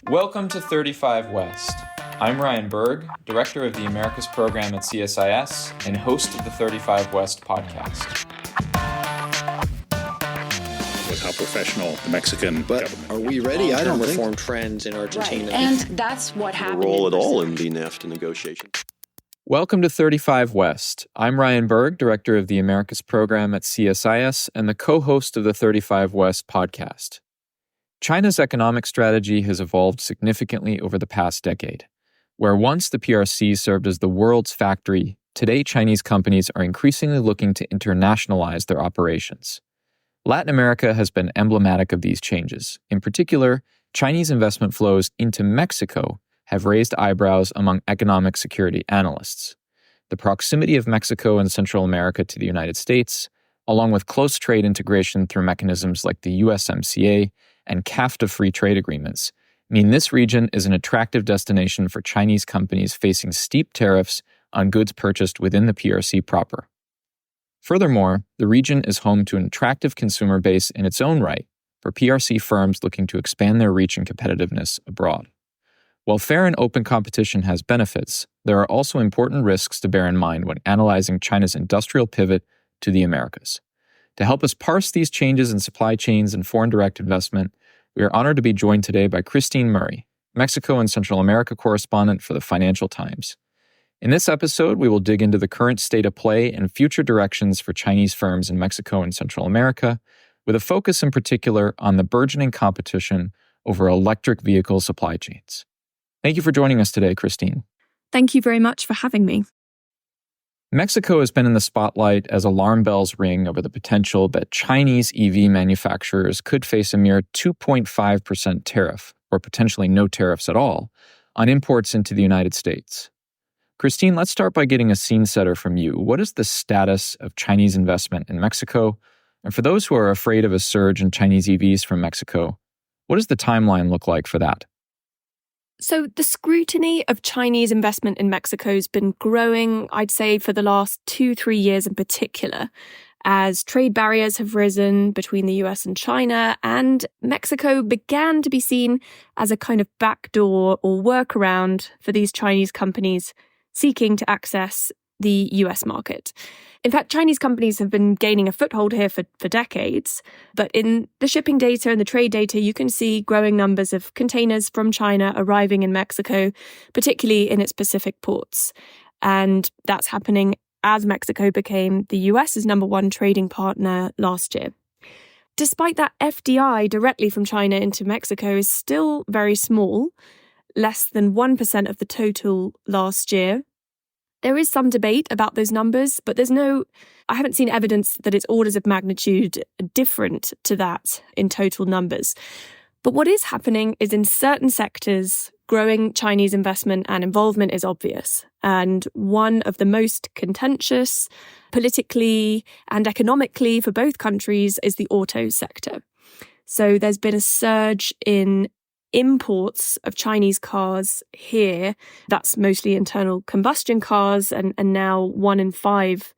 Welcome to 35 West. I'm Ryan Berg, Director of the Americas Program at CSIS and host of the 35 West podcast. Was how professional the Mexican government. Are we ready? I don't think. Reform trends in Argentina. Right. And that's what happened. Role at all in the NAFTA negotiations. Welcome to 35 West. I'm Ryan Berg, Director of the Americas Program at CSIS and the co-host of the 35 West podcast. China's economic strategy has evolved significantly over the past decade. Where once the PRC served as the world's factory, today Chinese companies are increasingly looking to internationalize their operations. Latin America has been emblematic of these changes. In particular, Chinese investment flows into Mexico have raised eyebrows among economic security analysts. The proximity of Mexico and Central America to the United States, along with close trade integration through mechanisms like the USMCA and CAFTA free trade agreements, mean this region is an attractive destination for Chinese companies facing steep tariffs on goods purchased within the PRC proper. Furthermore, the region is home to an attractive consumer base in its own right for PRC firms looking to expand their reach and competitiveness abroad. While fair and open competition has benefits, there are also important risks to bear in mind when analyzing China's industrial pivot to the Americas. To help us parse these changes in supply chains and foreign direct investment, we are honored to be joined today by Christine Murray, Mexico and Central America correspondent for the Financial Times. In this episode, we will dig into the current state of play and future directions for Chinese firms in Mexico and Central America, with a focus in particular on the burgeoning competition over electric vehicle supply chains. Thank you for joining us today, Christine. Thank you very much for having me. Mexico has been in the spotlight as alarm bells ring over the potential that Chinese EV manufacturers could face a mere 2.5% tariff, or potentially no tariffs at all, on imports into the United States. Christine, let's start by getting a scene setter from you. What is the status of Chinese investment in Mexico? And for those who are afraid of a surge in Chinese EVs from Mexico, what does the timeline look like for that? So the scrutiny of Chinese investment in Mexico has been growing, I'd say, for the last 2-3 years in particular, as trade barriers have risen between the US and China, and Mexico began to be seen as a kind of backdoor or workaround for these Chinese companies seeking to access the US market. In fact, Chinese companies have been gaining a foothold here for decades, but in the shipping data and the trade data, you can see growing numbers of containers from China arriving in Mexico, particularly in its Pacific ports. And that's happening as Mexico became the US's number one trading partner last year. Despite that, FDI directly from China into Mexico is still very small, less than 1% of the total last year. There is some debate about those numbers, but I haven't seen evidence that it's orders of magnitude different to that in total numbers. But what is happening is in certain sectors, growing Chinese investment and involvement is obvious. And one of the most contentious politically and economically for both countries is the auto sector. So there's been a surge in imports of Chinese cars here. That's mostly internal combustion cars, and now 1 in 5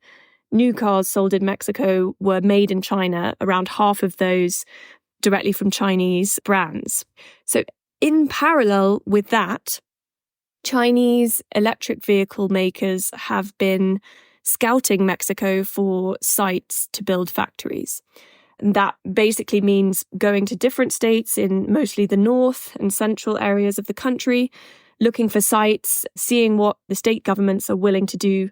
new cars sold in Mexico were made in China, around half of those directly from Chinese brands. So in parallel with that, Chinese electric vehicle makers have been scouting Mexico for sites to build factories. And that basically means going to different states in mostly the north and central areas of the country, looking for sites, seeing what the state governments are willing to do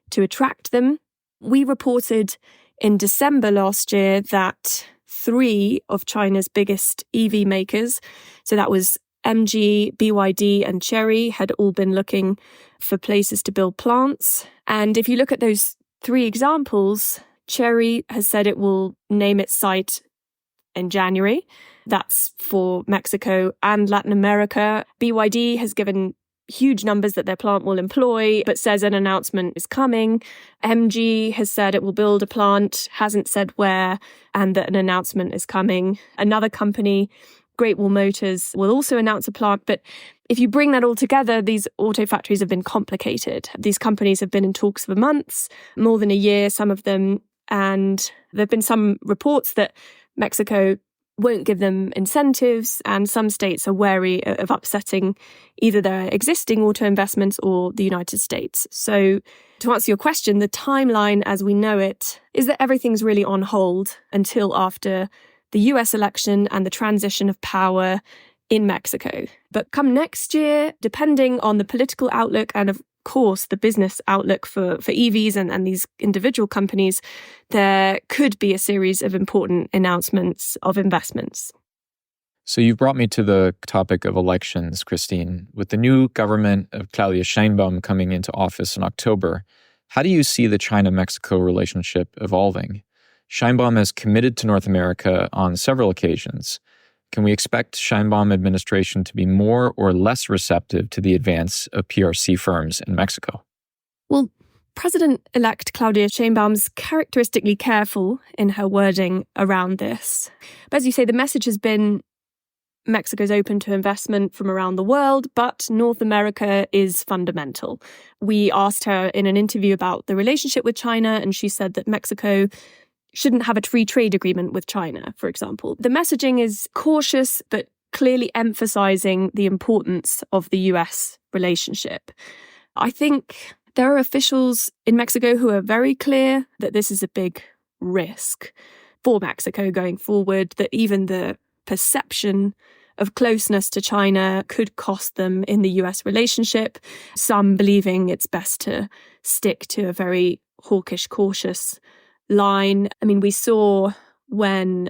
to attract them. We reported in December last year that 3 of China's biggest EV makers, so that was MG, BYD and Chery, had all been looking for places to build plants. And if you look at those 3 examples, Chery has said it will name its site in January. That's for Mexico and Latin America. BYD has given huge numbers that their plant will employ, but says an announcement is coming. MG has said it will build a plant, hasn't said where, and that an announcement is coming. Another company, Great Wall Motors, will also announce a plant. But if you bring that all together, these auto factories have been complicated. These companies have been in talks for months, more than a year, some of them. And there have been some reports that Mexico won't give them incentives, and some states are wary of upsetting either their existing auto investments or the United States. So to answer your question, the timeline as we know it is that everything's really on hold until after the US election and the transition of power in Mexico. But come next year, depending on the political outlook and of course the business outlook for EVs and these individual companies, there could be a series of important announcements of investments. So you've brought me to the topic of elections, Christine. With the new government of Claudia Sheinbaum coming into office in October, how do you see the China-Mexico relationship evolving? Sheinbaum has committed to North America on several occasions. Can we expect Sheinbaum administration to be more or less receptive to the advance of PRC firms in Mexico? Well, President-elect Claudia Sheinbaum's characteristically careful in her wording around this. But as you say, the message has been Mexico's open to investment from around the world, but North America is fundamental. We asked her in an interview about the relationship with China, and she said that Mexico shouldn't have a free trade agreement with China, for example. The messaging is cautious, but clearly emphasizing the importance of the US relationship. I think there are officials in Mexico who are very clear that this is a big risk for Mexico going forward, that even the perception of closeness to China could cost them in the US relationship, some believing it's best to stick to a very hawkish, cautious line. I mean, we saw when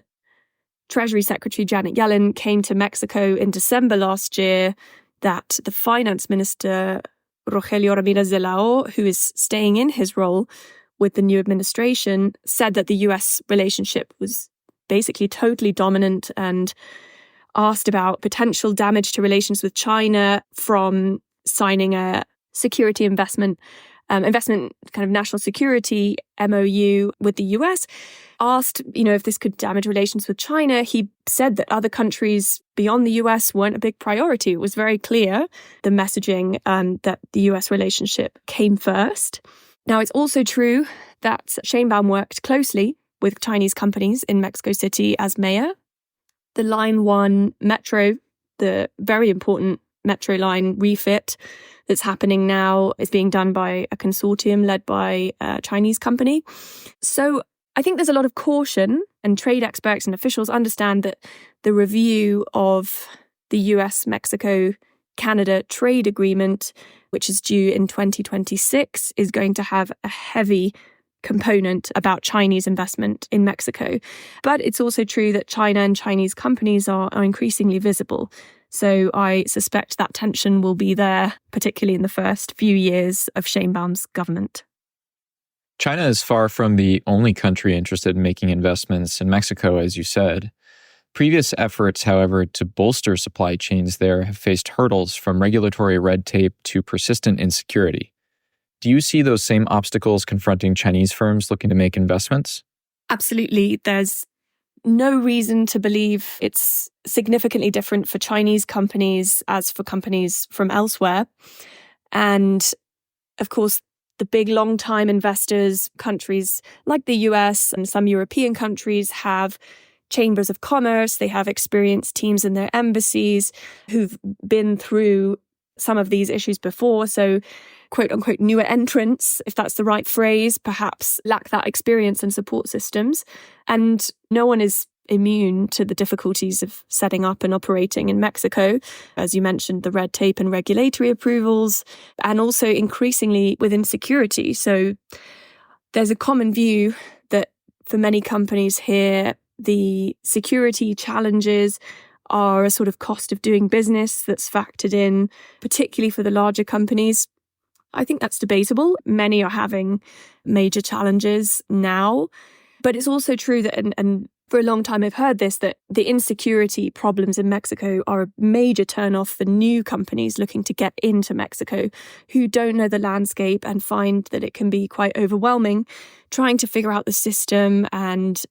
Treasury Secretary Janet Yellen came to Mexico in December last year that the finance minister, Rogelio Ramírez de la O, who is staying in his role with the new administration, said that the US relationship was basically totally dominant and asked about potential damage to relations with China from signing a security investment kind of national security MOU with the US, asked, if this could damage relations with China. He said that other countries beyond the US weren't a big priority. It was very clear, the messaging, that the US relationship came first. Now, it's also true that Sheinbaum worked closely with Chinese companies in Mexico City as mayor. The Line 1 metro, the very important metro line refit that's happening now, is being done by a consortium led by a Chinese company. So I think there's a lot of caution, and trade experts and officials understand that the review of the US-Mexico-Canada trade agreement, which is due in 2026, is going to have a heavy component about Chinese investment in Mexico. But it's also true that China and Chinese companies are increasingly visible. So I suspect that tension will be there, particularly in the first few years of Sheinbaum's government. China is far from the only country interested in making investments in Mexico, as you said. Previous efforts, however, to bolster supply chains there have faced hurdles from regulatory red tape to persistent insecurity. Do you see those same obstacles confronting Chinese firms looking to make investments? Absolutely. There's no reason to believe it's significantly different for Chinese companies as for companies from elsewhere. And of course, the big long-time investors, countries like the US and some European countries, have chambers of commerce. They have experienced teams in their embassies who've been through some of these issues before. So, quote unquote, newer entrants, if that's the right phrase, perhaps lack that experience and support systems. And no one is immune to the difficulties of setting up and operating in Mexico. As you mentioned, the red tape and regulatory approvals, and also increasingly with insecurity. So there's a common view that for many companies here, the security challenges are a sort of cost of doing business that's factored in, particularly for the larger companies. I think that's debatable. Many are having major challenges now. But it's also true that, and for a long time I've heard this, that the insecurity problems in Mexico are a major turnoff for new companies looking to get into Mexico who don't know the landscape and find that it can be quite overwhelming trying to figure out the system. And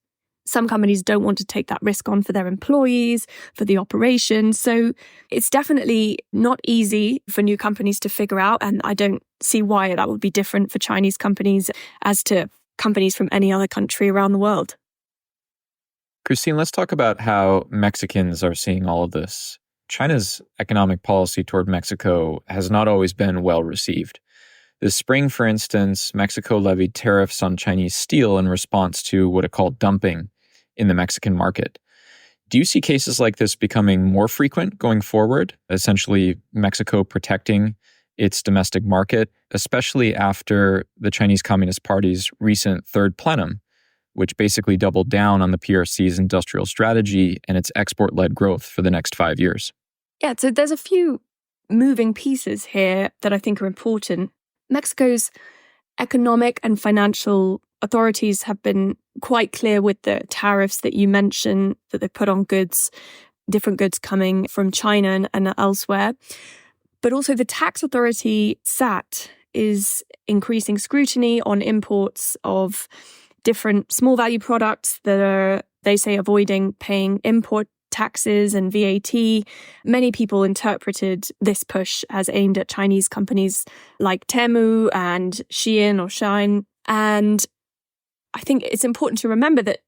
some companies don't want to take that risk on for their employees, for the operation. So it's definitely not easy for new companies to figure out. And I don't see why that would be different for Chinese companies as to companies from any other country around the world. Christine, let's talk about how Mexicans are seeing all of this. China's economic policy toward Mexico has not always been well received. This spring, for instance, Mexico levied tariffs on Chinese steel in response to what it called dumping in the Mexican market. Do you see cases like this becoming more frequent going forward, essentially Mexico protecting its domestic market, especially after the Chinese Communist Party's recent third plenum, which basically doubled down on the PRC's industrial strategy and its export-led growth for the next 5 years? Yeah, so there's a few moving pieces here that I think are important. Mexico's economic and financial authorities have been quite clear with the tariffs that you mentioned that they've put on goods, different goods coming from China and elsewhere. But also the tax authority, SAT, is increasing scrutiny on imports of different small value products that are, they say, avoiding paying import taxes and VAT. Many people interpreted this push as aimed at Chinese companies like Temu and Shein or Shine. And I think it's important to remember that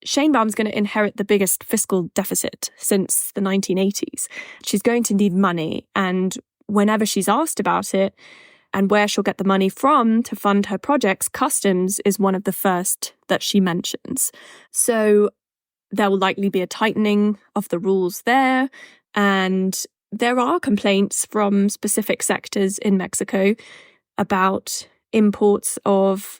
Sheinbaum's going to inherit the biggest fiscal deficit since the 1980s. She's going to need money. And whenever she's asked about it, and where she'll get the money from to fund her projects, customs is one of the first that she mentions. So there will likely be a tightening of the rules there. And there are complaints from specific sectors in Mexico about imports of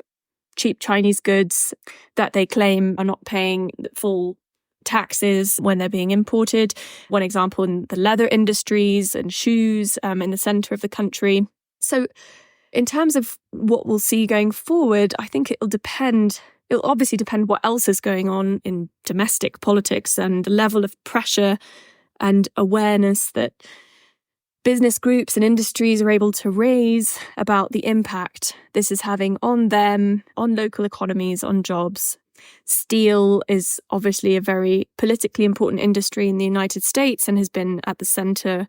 cheap Chinese goods that they claim are not paying full taxes when they're being imported. One example in the leather industries and shoes in the center of the country. So in terms of what we'll see going forward, I think it'll obviously depend what else is going on in domestic politics and the level of pressure and awareness that business groups and industries are able to raise about the impact this is having on them, on local economies, on jobs. Steel is obviously a very politically important industry in the United States and has been at the center,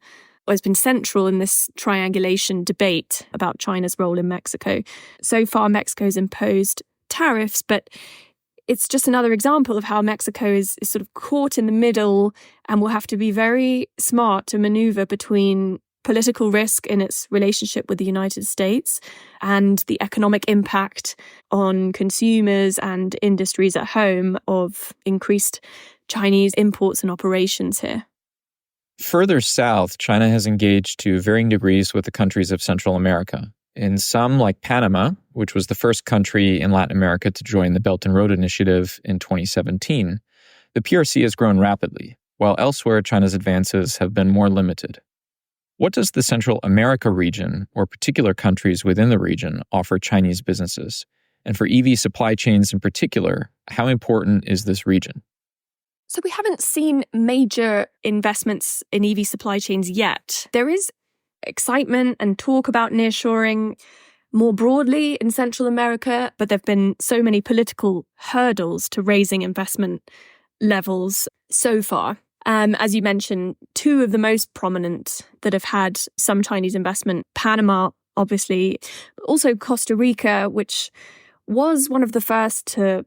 or has been central in this triangulation debate about China's role in Mexico. So far, Mexico's imposed tariffs, but it's just another example of how Mexico is sort of caught in the middle and will have to be very smart to maneuver between political risk in its relationship with the United States and the economic impact on consumers and industries at home of increased Chinese imports and operations here. Further south, China has engaged to varying degrees with the countries of Central America. In some, like Panama, which was the first country in Latin America to join the Belt and Road Initiative in 2017, the PRC has grown rapidly, while elsewhere China's advances have been more limited. What does the Central America region, or particular countries within the region, offer Chinese businesses? And for EV supply chains in particular, how important is this region? So we haven't seen major investments in EV supply chains yet. There is excitement and talk about nearshoring more broadly in Central America, but there have been so many political hurdles to raising investment levels so far. As you mentioned, two of the most prominent that have had some Chinese investment, Panama, obviously, also Costa Rica, which was one of the first to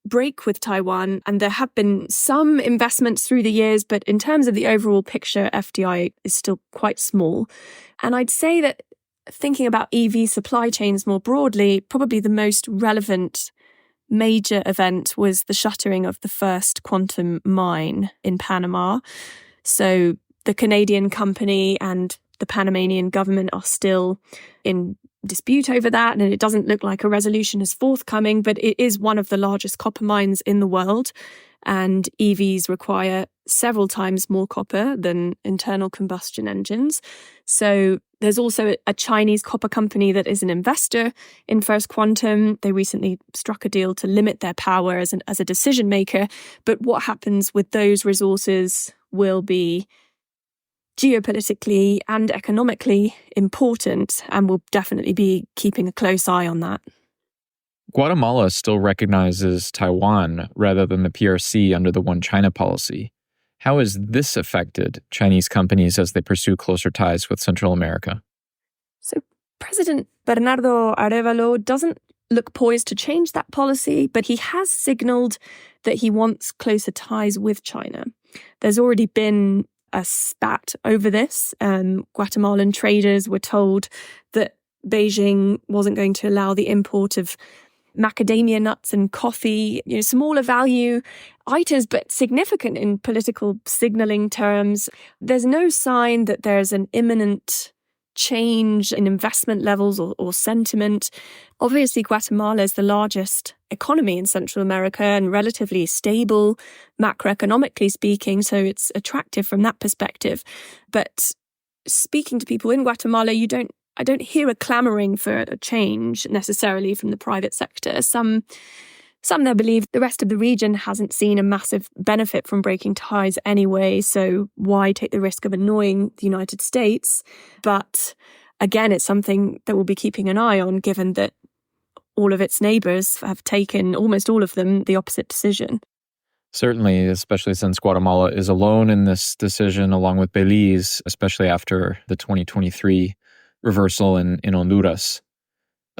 break with Taiwan. And there have been some investments through the years, but in terms of the overall picture, FDI is still quite small. And I'd say that thinking about EV supply chains more broadly, probably the most relevant major event was the shuttering of the first quantum mine in Panama. So the Canadian company and the Panamanian government are still in dispute over that, and it doesn't look like a resolution is forthcoming, but it is one of the largest copper mines in the world, and EVs require several times more copper than internal combustion engines. So there's also a Chinese copper company that is an investor in First Quantum. They recently struck a deal to limit their power as a decision maker, but what happens with those resources will be geopolitically and economically important, and we'll definitely be keeping a close eye on that. Guatemala still recognizes Taiwan rather than the PRC under the One China policy. How has this affected Chinese companies as they pursue closer ties with Central America? So President Bernardo Arévalo doesn't look poised to change that policy, but he has signaled that he wants closer ties with China. There's already been a spat over this. Guatemalan traders were told that Beijing wasn't going to allow the import of macadamia nuts and coffee, smaller value items, but significant in political signaling terms. There's no sign that there's an imminent change in investment levels or sentiment. Obviously, Guatemala is the largest economy in Central America and relatively stable, macroeconomically speaking, so it's attractive from that perspective. But speaking to people in Guatemala, I don't hear a clamoring for a change necessarily from the private sector. Some there believe the rest of the region hasn't seen a massive benefit from breaking ties anyway, so why take the risk of annoying the United States? But again, it's something that we'll be keeping an eye on, given that all of its neighbors have taken, almost all of them, the opposite decision. Certainly, especially since Guatemala is alone in this decision, along with Belize, especially after the 2023 reversal in Honduras.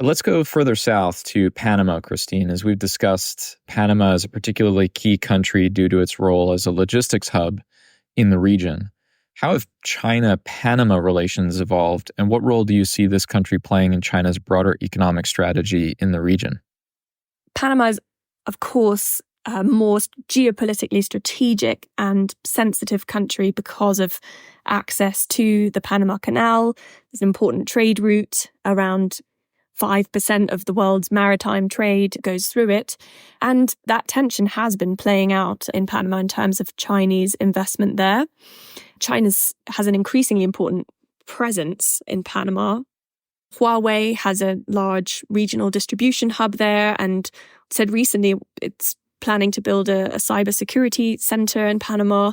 Let's go further south to Panama, Christine. As we've discussed, Panama is a particularly key country due to its role as a logistics hub in the region. How have China-Panama relations evolved, and what role do you see this country playing in China's broader economic strategy in the region? Panama is, of course, a more geopolitically strategic and sensitive country because of access to the Panama Canal. It's an important trade route. Around 5% of the world's maritime trade goes through it. And that tension has been playing out in Panama in terms of Chinese investment there. China has an increasingly important presence in Panama. Huawei has a large regional distribution hub there and said recently it's planning to build a cybersecurity center in Panama.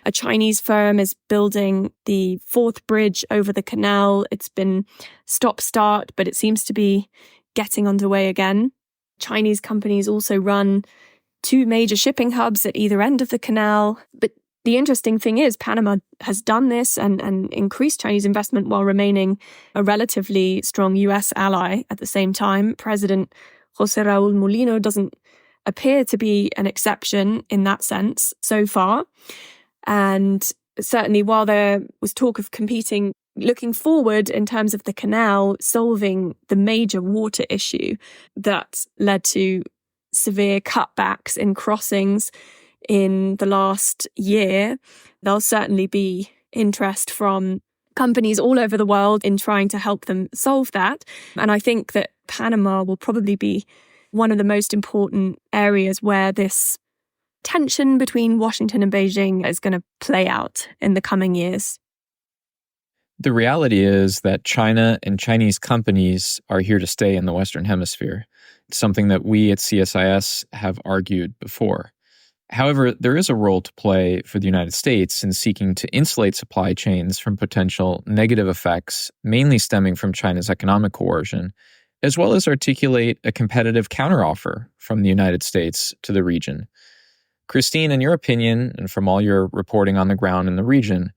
A Chinese firm is building the fourth bridge over the canal. It's been stop-start, but it seems to be getting underway again. Chinese companies also run 2 major shipping hubs at either end of the canal. But the interesting thing is Panama has done this and increased Chinese investment while remaining a relatively strong US ally at the same time. President José Raúl Mulino doesn't appear to be an exception in that sense so far. And certainly while there was talk of competing, looking forward in terms of the canal solving the major water issue that led to severe cutbacks in crossings in the last year, there'll certainly be interest from companies all over the world in trying to help them solve that. And I think that Panama will probably be one of the most important areas where this tension between Washington and Beijing is going to play out in the coming years. The reality is that China and Chinese companies are here to stay in the Western Hemisphere. It's something that we at CSIS have argued before. However, there is a role to play for the United States in seeking to insulate supply chains from potential negative effects, mainly stemming from China's economic coercion, as well as articulate a competitive counteroffer from the United States to the region. Christine, in your opinion, and from all your reporting on the ground in the region,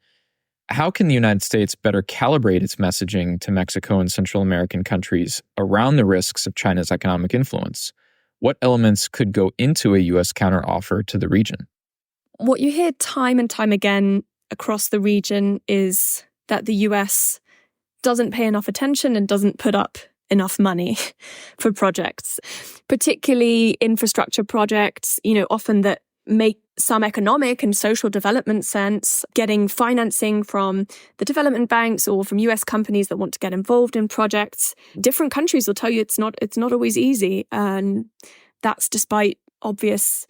how can the United States better calibrate its messaging to Mexico and Central American countries around the risks of China's economic influence? What elements could go into a U.S. counteroffer to the region? What you hear time and time again across the region is that the U.S. doesn't pay enough attention and doesn't put up enough money for projects, particularly infrastructure projects, often that make some economic and social development sense, getting financing from the development banks or from US companies that want to get involved in projects. Different countries will tell you it's not always easy. And that's despite obvious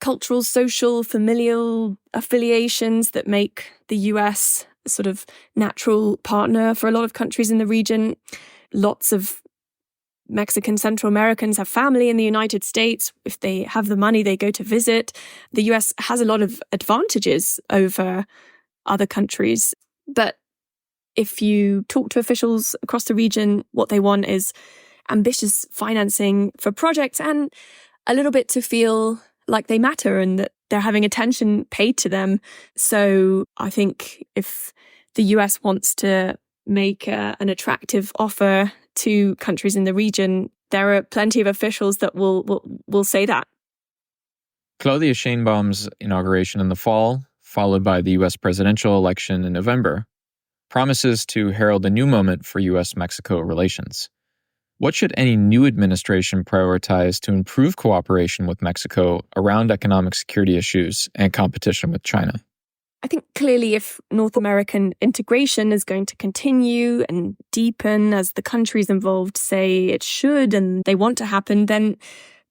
cultural, social, familial affiliations that make the US a sort of natural partner for a lot of countries in the region. Lots of Mexican Central Americans have family in the United States. If they have the money, they go to visit. The US has a lot of advantages over other countries. But if you talk to officials across the region, what they want is ambitious financing for projects and a little bit to feel like they matter and that they're having attention paid to them. So I think if the US wants to make an attractive offer to countries in the region, there are plenty of officials that will say that. Claudia Sheinbaum's inauguration in the fall, followed by the U.S. presidential election in November, promises to herald a new moment for U.S.-Mexico relations. What should any new administration prioritize to improve cooperation with Mexico around economic security issues and competition with China? I think clearly if North American integration is going to continue and deepen as the countries involved say it should and they want to happen, then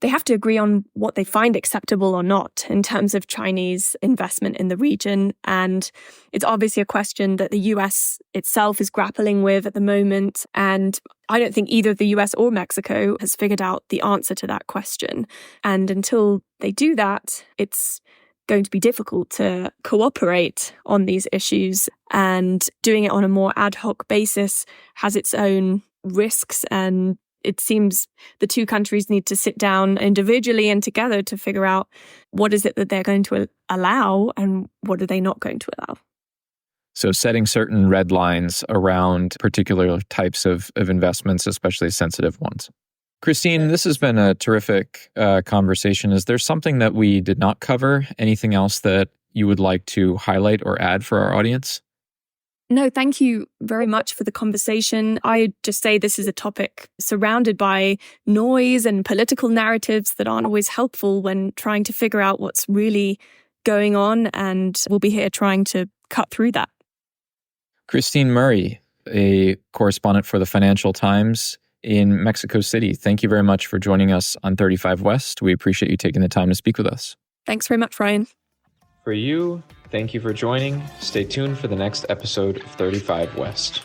they have to agree on what they find acceptable or not in terms of Chinese investment in the region. And it's obviously a question that the US itself is grappling with at the moment. And I don't think either the US or Mexico has figured out the answer to that question. And until they do that, it's going to be difficult to cooperate on these issues. And doing it on a more ad hoc basis has its own risks, and it seems the two countries need to sit down individually and together to figure out what is it that they're going to allow and what are they not going to allow. So setting certain red lines around particular types of investments, especially sensitive ones. Christine, this has been a terrific conversation. Is there something that we did not cover? Anything else that you would like to highlight or add for our audience? No, thank you very much for the conversation. I just say this is a topic surrounded by noise and political narratives that aren't always helpful when trying to figure out what's really going on, and we'll be here trying to cut through that. Christine Murray, a correspondent for the Financial Times in Mexico City. Thank you very much for joining us on 35 West. We appreciate you taking the time to speak with us. Thanks very much, Ryan. For you, thank you for joining. Stay tuned for the next episode of 35 West.